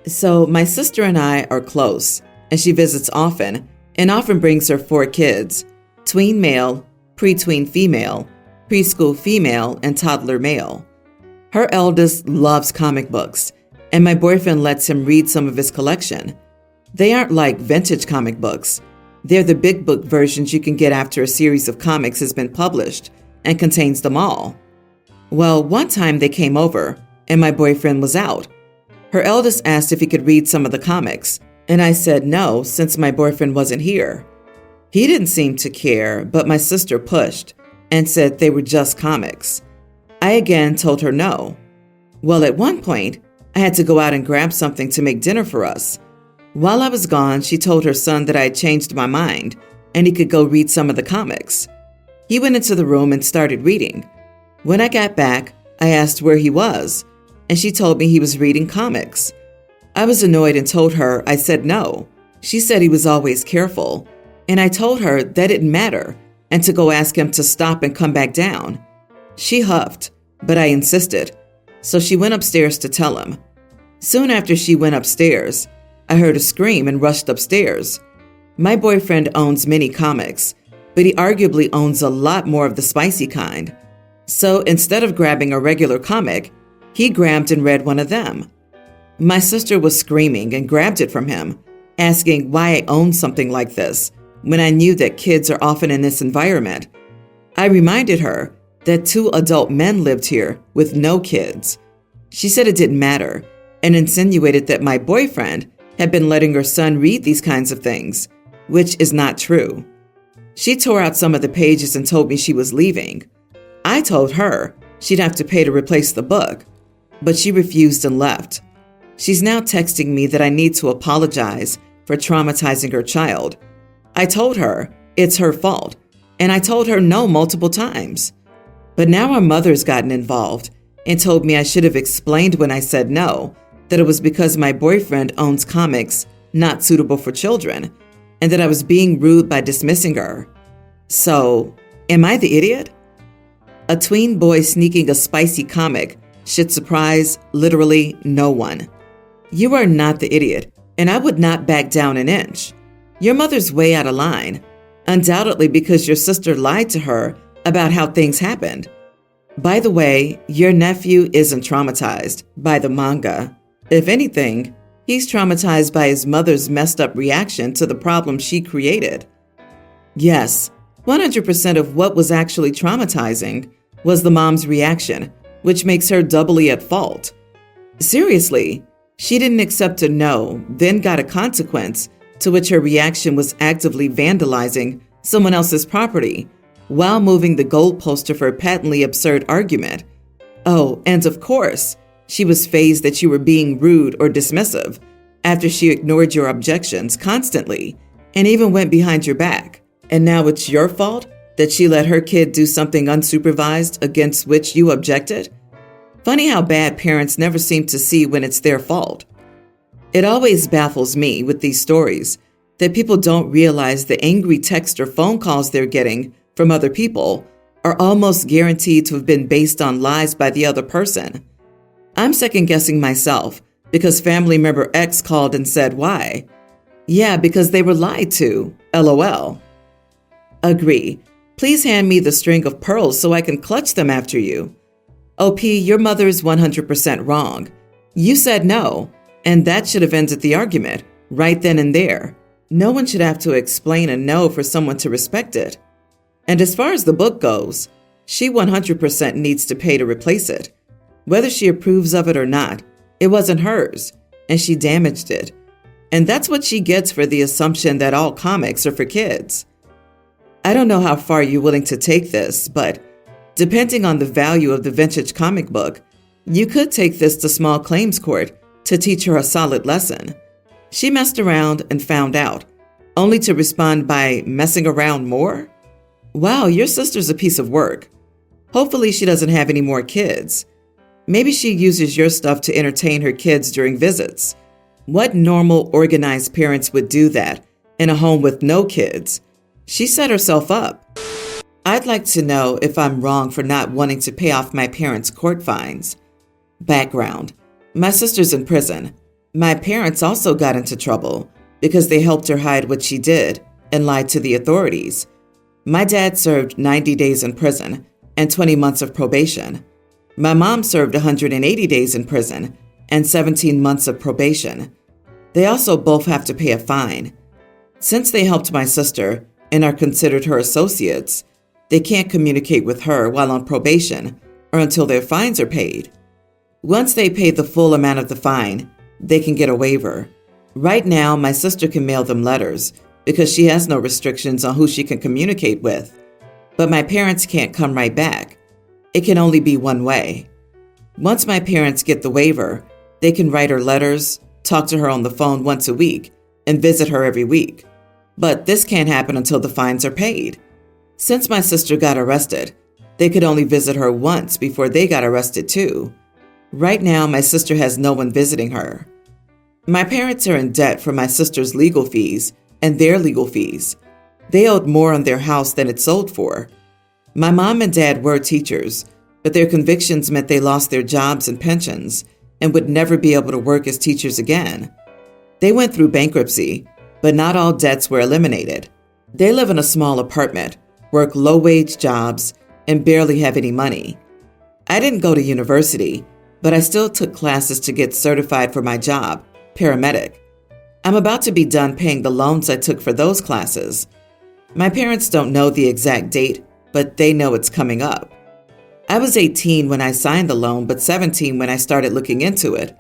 So my sister and I are close, and she visits often, and often brings her 4 kids: tween male, pre-tween female, preschool female, and toddler male. Her eldest loves comic books, and my boyfriend lets him read some of his collection. They aren't like vintage comic books. They're the big book versions you can get after a series of comics has been published and contains them all. Well, one time they came over, and my boyfriend was out. Her eldest asked if he could read some of the comics, and I said no since my boyfriend wasn't here. He didn't seem to care, but my sister pushed and said they were just comics. I again told her no. Well, at one point, I had to go out and grab something to make dinner for us. While I was gone, she told her son that I had changed my mind and he could go read some of the comics. He went into the room and started reading. When I got back, I asked where he was, and she told me he was reading comics. I was annoyed and told her I said no. She said he was always careful, and I told her that didn't matter and to go ask him to stop and come back down. She huffed, but I insisted, so she went upstairs to tell him. Soon after she went upstairs, I heard a scream and rushed upstairs. My boyfriend owns many comics, but he arguably owns a lot more of the spicy kind. So instead of grabbing a regular comic, he grabbed and read one of them. My sister was screaming and grabbed it from him, asking why I owned something like this when I knew that kids are often in this environment. I reminded her that 2 adult men lived here with no kids. She said it didn't matter and insinuated that my boyfriend had been letting her son read these kinds of things, which is not true. She tore out some of the pages and told me she was leaving. I told her she'd have to pay to replace the book, but she refused and left. She's now texting me that I need to apologize for traumatizing her child. I told her it's her fault, and I told her no multiple times. But now our mother's gotten involved and told me I should have explained when I said no, that it was because my boyfriend owns comics not suitable for children, and that I was being rude by dismissing her. So, am I the idiot? A tween boy sneaking a spicy comic should surprise literally no one. You are not the idiot, and I would not back down an inch. Your mother's way out of line, undoubtedly because your sister lied to her about how things happened. By the way, your nephew isn't traumatized by the manga. If anything, he's traumatized by his mother's messed up reaction to the problem she created. Yes, 100% of what was actually traumatizing was the mom's reaction, which makes her doubly at fault. Seriously, she didn't accept a no, then got a consequence to which her reaction was actively vandalizing someone else's property while moving the goalpost of her patently absurd argument. Oh, and of course, she was fazed that you were being rude or dismissive after she ignored your objections constantly and even went behind your back. And now it's your fault that she let her kid do something unsupervised against which you objected? Funny how bad parents never seem to see when it's their fault. It always baffles me with these stories that people don't realize the angry text or phone calls they're getting from other people are almost guaranteed to have been based on lies by the other person. I'm second-guessing myself because family member X called and said why. Yeah, because they were lied to, LOL. Agree. Please hand me the string of pearls so I can clutch them after you. OP, your mother is 100% wrong. You said no, and that should have ended the argument right then and there. No one should have to explain a no for someone to respect it. And as far as the book goes, she 100% needs to pay to replace it. Whether she approves of it or not, it wasn't hers, and she damaged it. And that's what she gets for the assumption that all comics are for kids. I don't know how far you're willing to take this, but depending on the value of the vintage comic book, you could take this to small claims court to teach her a solid lesson. She messed around and found out, only to respond by messing around more? Wow, your sister's a piece of work. Hopefully she doesn't have any more kids. Maybe she uses your stuff to entertain her kids during visits. What normal, organized parents would do that in a home with no kids? She set herself up. I'd like to know if I'm wrong for not wanting to pay off my parents' court fines. Background: my sister's in prison. My parents also got into trouble because they helped her hide what she did and lied to the authorities. My dad served 90 days in prison and 20 months of probation. My mom served 180 days in prison and 17 months of probation. They also both have to pay a fine. Since they helped my sister and are considered her associates, they can't communicate with her while on probation or until their fines are paid. Once they pay the full amount of the fine, they can get a waiver. Right now, my sister can mail them letters because she has no restrictions on who she can communicate with. But my parents can't come right back. It can only be one way. Once my parents get the waiver, they can write her letters, talk to her on the phone once a week, and visit her every week. But this can't happen until the fines are paid. Since my sister got arrested, they could only visit her once before they got arrested too. Right now, my sister has no one visiting her. My parents are in debt for my sister's legal fees and their legal fees. They owed more on their house than it sold for. My mom and dad were teachers, but their convictions meant they lost their jobs and pensions and would never be able to work as teachers again. They went through bankruptcy, but not all debts were eliminated. They live in a small apartment, work low-wage jobs, and barely have any money. I didn't go to university, but I still took classes to get certified for my job, paramedic. I'm about to be done paying the loans I took for those classes. My parents don't know the exact date, but they know it's coming up. I was 18 when I signed the loan, but 17 when I started looking into it.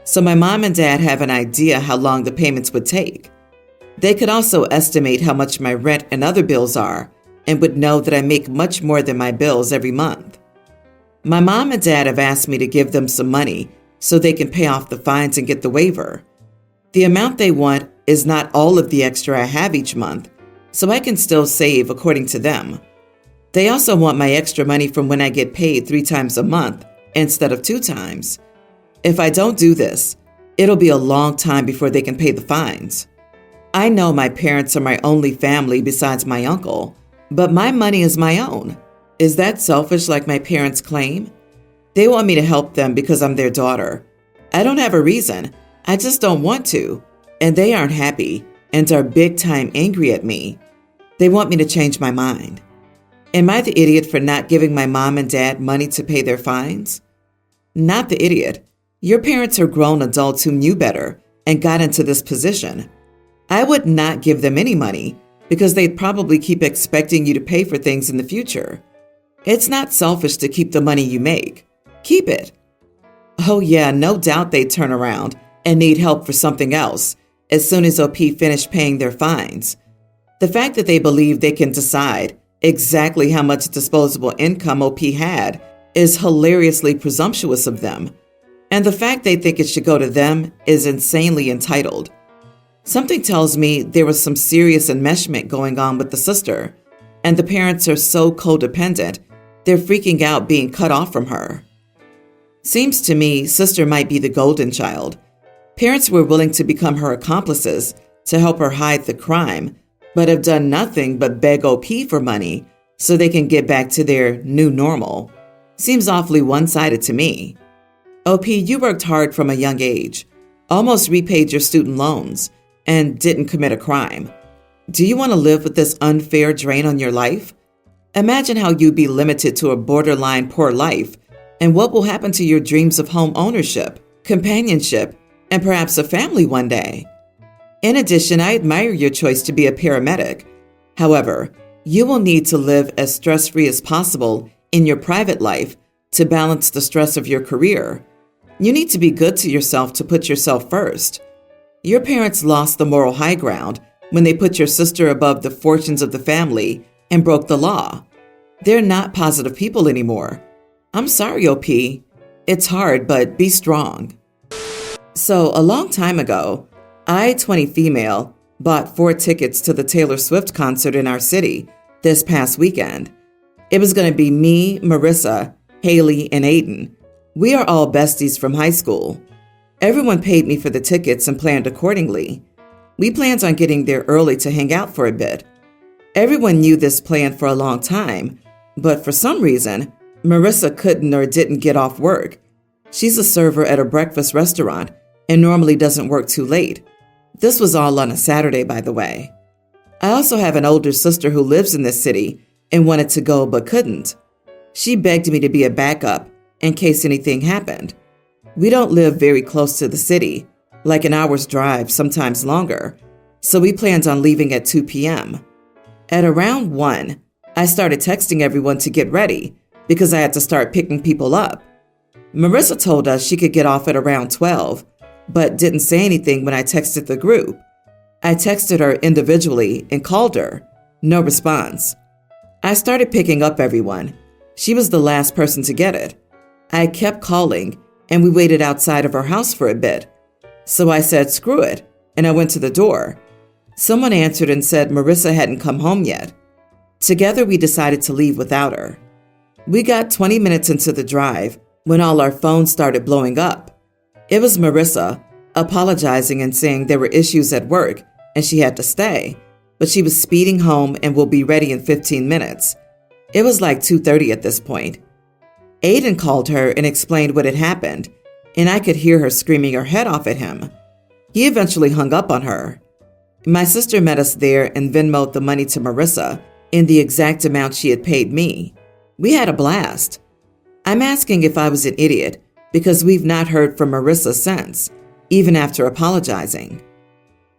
So my mom and dad have an idea how long the payments would take. They could also estimate how much my rent and other bills are and would know that I make much more than my bills every month. My mom and dad have asked me to give them some money so they can pay off the fines and get the waiver. The amount they want is not all of the extra I have each month, so I can still save according to them. They also want my extra money from when I get paid 3 times a month instead of 2 times. If I don't do this, it'll be a long time before they can pay the fines. I know my parents are my only family besides my uncle, but my money is my own. Is that selfish like my parents claim? They want me to help them because I'm their daughter. I don't have a reason. I just don't want to. And they aren't happy and are big time angry at me. They want me to change my mind. Am I the idiot for not giving my mom and dad money to pay their fines? Not the idiot. Your parents are grown adults who knew better and got into this position. I would not give them any money because they'd probably keep expecting you to pay for things in the future. It's not selfish to keep the money you make. Keep it. Oh yeah, no doubt they'd turn around and need help for something else as soon as OP finished paying their fines. The fact that they believe they can decide exactly how much disposable income OP had is hilariously presumptuous of them. And the fact they think it should go to them is insanely entitled. Something tells me there was some serious enmeshment going on with the sister, and the parents are so codependent, they're freaking out being cut off from her. Seems to me sister might be the golden child. Parents were willing to become her accomplices to help her hide the crime, but have done nothing but beg OP for money so they can get back to their new normal. Seems awfully one-sided to me. OP, you worked hard from a young age, almost repaid your student loans, and didn't commit a crime. Do you want to live with this unfair drain on your life? Imagine how you'd be limited to a borderline poor life, and what will happen to your dreams of home ownership, companionship, and perhaps a family one day. In addition, I admire your choice to be a paramedic. However, you will need to live as stress-free as possible in your private life to balance the stress of your career. You need to be good to yourself to put yourself first. Your parents lost the moral high ground when they put your sister above the fortunes of the family and broke the law. They're not positive people anymore. I'm sorry, OP. It's hard, but be strong. So, a long time ago, I, 20 female, bought 4 tickets to the Taylor Swift concert in our city this past weekend. It was going to be me, Marissa, Haley, and Aiden. We are all besties from high school. Everyone paid me for the tickets and planned accordingly. We planned on getting there early to hang out for a bit. Everyone knew this plan for a long time, but for some reason, Marissa couldn't or didn't get off work. She's a server at a breakfast restaurant, and normally doesn't work too late. This was all on a Saturday, by the way. I also have an older sister who lives in this city and wanted to go but couldn't. She begged me to be a backup in case anything happened. We don't live very close to the city, like an hour's drive, sometimes longer, so we planned on leaving at 2 p.m. At around 1, I started texting everyone to get ready because I had to start picking people up. Marissa told us she could get off at around 12, but didn't say anything when I texted the group. I texted her individually and called her. No response. I started picking up everyone. She was the last person to get it. I kept calling, and we waited outside of her house for a bit. So I said, screw it, and I went to the door. Someone answered and said Marissa hadn't come home yet. Together, we decided to leave without her. We got 20 minutes into the drive when all our phones started blowing up. It was Marissa, apologizing and saying there were issues at work and she had to stay, but she was speeding home and will be ready in 15 minutes. It was like 2:30 at this point. Aiden called her and explained what had happened, and I could hear her screaming her head off at him. He eventually hung up on her. My sister met us there and Venmo'd the money to Marissa in the exact amount she had paid me. We had a blast. I'm asking if I was an idiot because we've not heard from Marissa since, even after apologizing.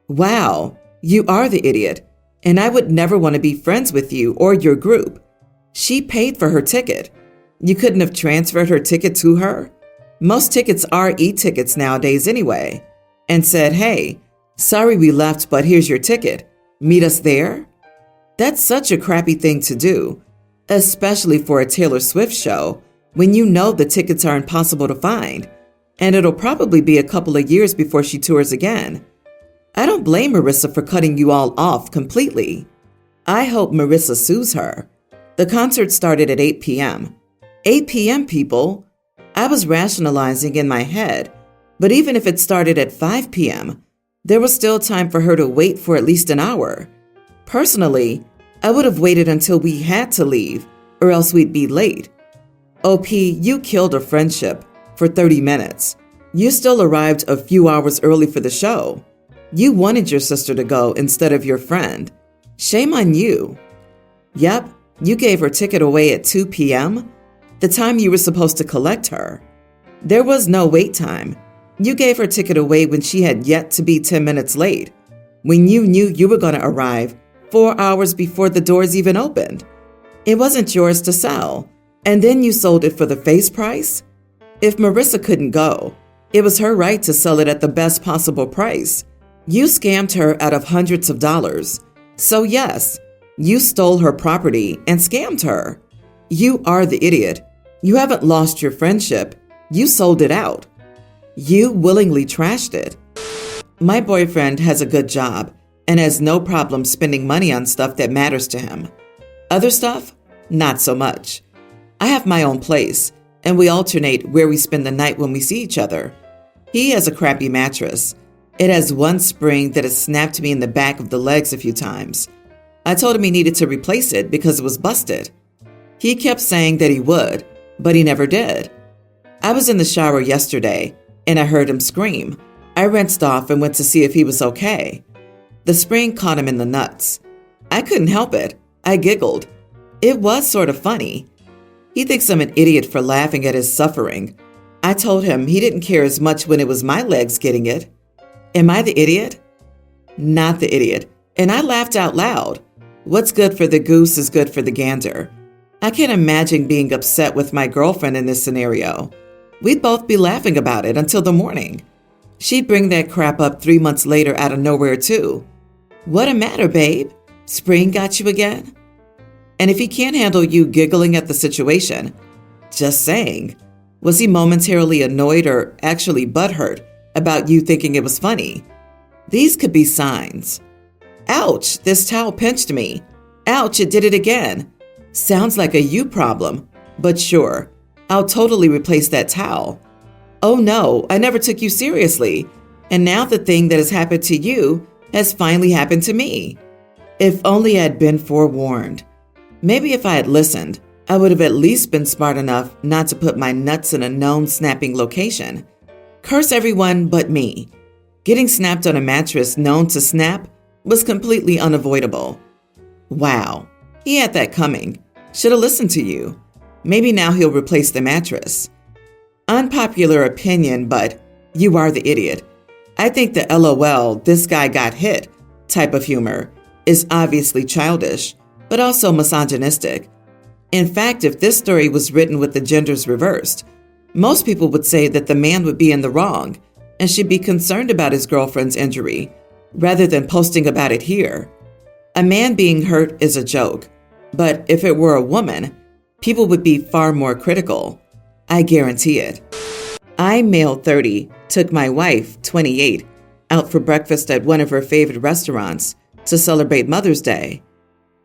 Wow, you are the idiot, and I would never want to be friends with you or your group. She paid for her ticket. You couldn't have transferred her ticket to her? Most tickets are e-tickets nowadays anyway. And said, hey, sorry we left, but here's your ticket. Meet us there? That's such a crappy thing to do, especially for a Taylor Swift show when you know the tickets are impossible to find, and it'll probably be a couple of years before she tours again. I don't blame Marissa for cutting you all off completely. I hope Marissa sues her. The concert started at 8 p.m. 8 p.m., people. I was rationalizing in my head, but even if it started at 5 p.m., there was still time for her to wait for at least an hour. Personally, I would have waited until we had to leave, or else we'd be late. OP, you killed a friendship for 30 minutes. You still arrived a few hours early for the show. You wanted your sister to go instead of your friend. Shame on you. Yep, you gave her ticket away at 2 p.m., the time you were supposed to collect her. There was no wait time. You gave her ticket away when she had yet to be 10 minutes late, when you knew you were going to arrive 4 hours before the doors even opened. It wasn't yours to sell, and then you sold it for the face price? If Marissa couldn't go, it was her right to sell it at the best possible price. You scammed her out of hundreds of dollars. So yes, you stole her property and scammed her. You are the idiot. You haven't lost your friendship. You sold it out. You willingly trashed it. My boyfriend has a good job and has no problem spending money on stuff that matters to him. Other stuff, not so much. I have my own place, and we alternate where we spend the night when we see each other. He has a crappy mattress. It has one spring that has snapped me in the back of the legs a few times. I told him he needed to replace it because it was busted. He kept saying that he would, but he never did. I was in the shower yesterday, and I heard him scream. I rinsed off and went to see if he was okay. The spring caught him in the nuts. I couldn't help it. I giggled. It was sort of funny. He thinks I'm an idiot for laughing at his suffering. I told him he didn't care as much when it was my legs getting it. Am I the idiot? Not the idiot. And I laughed out loud. What's good for the goose is good for the gander. I can't imagine being upset with my girlfriend in this scenario. We'd both be laughing about it until the morning. She'd bring that crap up 3 months later out of nowhere too. What a matter, babe? Spring got you again? And if he can't handle you giggling at the situation, just saying, was he momentarily annoyed or actually butthurt about you thinking it was funny? These could be signs. Ouch, this towel pinched me. Ouch, it did it again. Sounds like a you problem, but sure, I'll totally replace that towel. Oh no, I never took you seriously, and now the thing that has happened to you has finally happened to me. If only I had been forewarned. Maybe if I had listened, I would have at least been smart enough not to put my nuts in a known snapping location. Curse everyone but me. Getting snapped on a mattress known to snap was completely unavoidable. Wow, he had that coming. Should have listened to you. Maybe now he'll replace the mattress. Unpopular opinion, but you are the idiot. I think the LOL, this guy got hit type of humor is obviously childish, but also misogynistic. In fact, if this story was written with the genders reversed, most people would say that the man would be in the wrong and should be concerned about his girlfriend's injury rather than posting about it here. A man being hurt is a joke, but if it were a woman, people would be far more critical. I guarantee it. I, male 30, took my wife, 28, out for breakfast at one of her favorite restaurants to celebrate Mother's Day.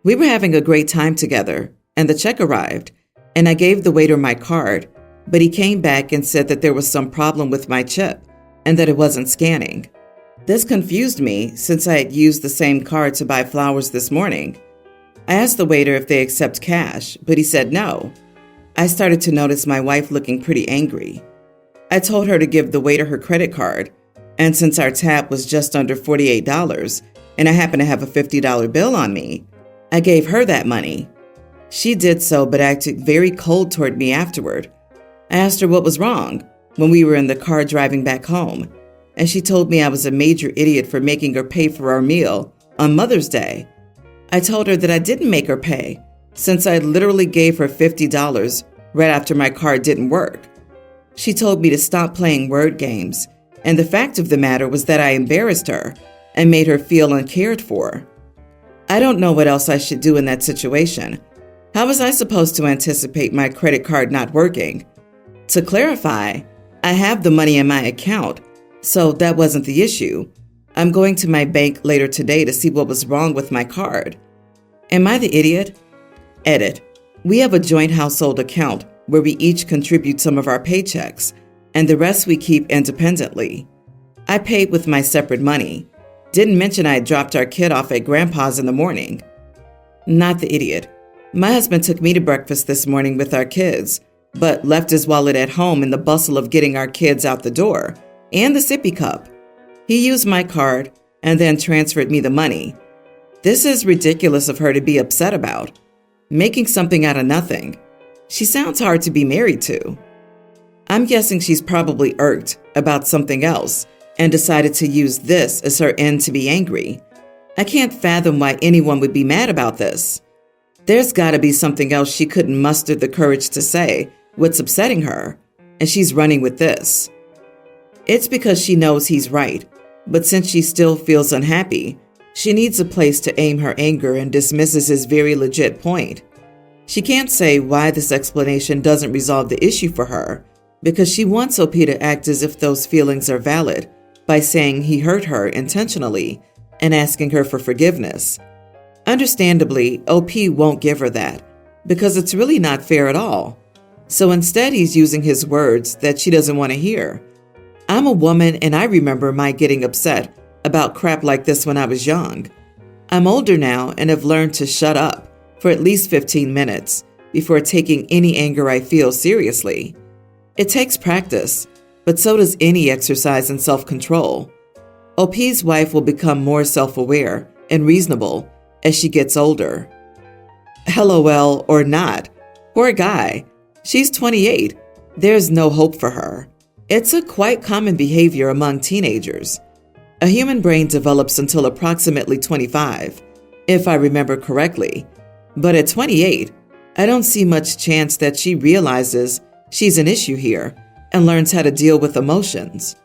We were having a great time together, and the check arrived, and I gave the waiter my card, but he came back and said that there was some problem with my chip and that it wasn't scanning. This confused me since I had used the same card to buy flowers this morning. I asked the waiter if they accept cash, but he said no. I started to notice my wife looking pretty angry. I told her to give the waiter her credit card, and since our tab was just under $48 and I happened to have a $50 bill on me, I gave her that money. She did so but acted very cold toward me afterward. I asked her what was wrong when we were in the car driving back home, and she told me I was a major idiot for making her pay for our meal on Mother's Day. I told her that I didn't make her pay since I literally gave her $50 right after my card didn't work. She told me to stop playing word games, and the fact of the matter was that I embarrassed her and made her feel uncared for. I don't know what else I should do in that situation. How was I supposed to anticipate my credit card not working? To clarify, I have the money in my account, so that wasn't the issue. I'm going to my bank later today to see what was wrong with my card. Am I the idiot? Edit. We have a joint household account where we each contribute some of our paychecks, and the rest we keep independently. I paid with my separate money. Didn't mention I had dropped our kid off at Grandpa's in the morning. Not the idiot. My husband took me to breakfast this morning with our kids, but left his wallet at home in the bustle of getting our kids out the door, and the sippy cup. He used my card and then transferred me the money. This is ridiculous of her to be upset about. Making something out of nothing. She sounds hard to be married to. I'm guessing she's probably irked about something else and decided to use this as her end to be angry. I can't fathom why anyone would be mad about this. There's gotta be something else she couldn't muster the courage to say what's upsetting her, and she's running with this. It's because she knows he's right, but since she still feels unhappy, she needs a place to aim her anger and dismisses his very legit point. She can't say why this explanation doesn't resolve the issue for her, because she wants OP to act as if those feelings are valid by saying he hurt her intentionally and asking her for forgiveness. Understandably, OP won't give her that, because it's really not fair at all. So instead, he's using his words that she doesn't want to hear. I'm a woman and I remember my getting upset about crap like this when I was young. I'm older now and have learned to shut up for at least 15 minutes before taking any anger I feel seriously. It takes practice, but so does any exercise in self-control. OP's wife will become more self-aware and reasonable as she gets older. LOL or not. Poor guy. She's 28. There's no hope for her. It's a quite common behavior among teenagers. A human brain develops until approximately 25, if I remember correctly. But at 28, I don't see much chance that she realizes she's an issue here and learns how to deal with emotions.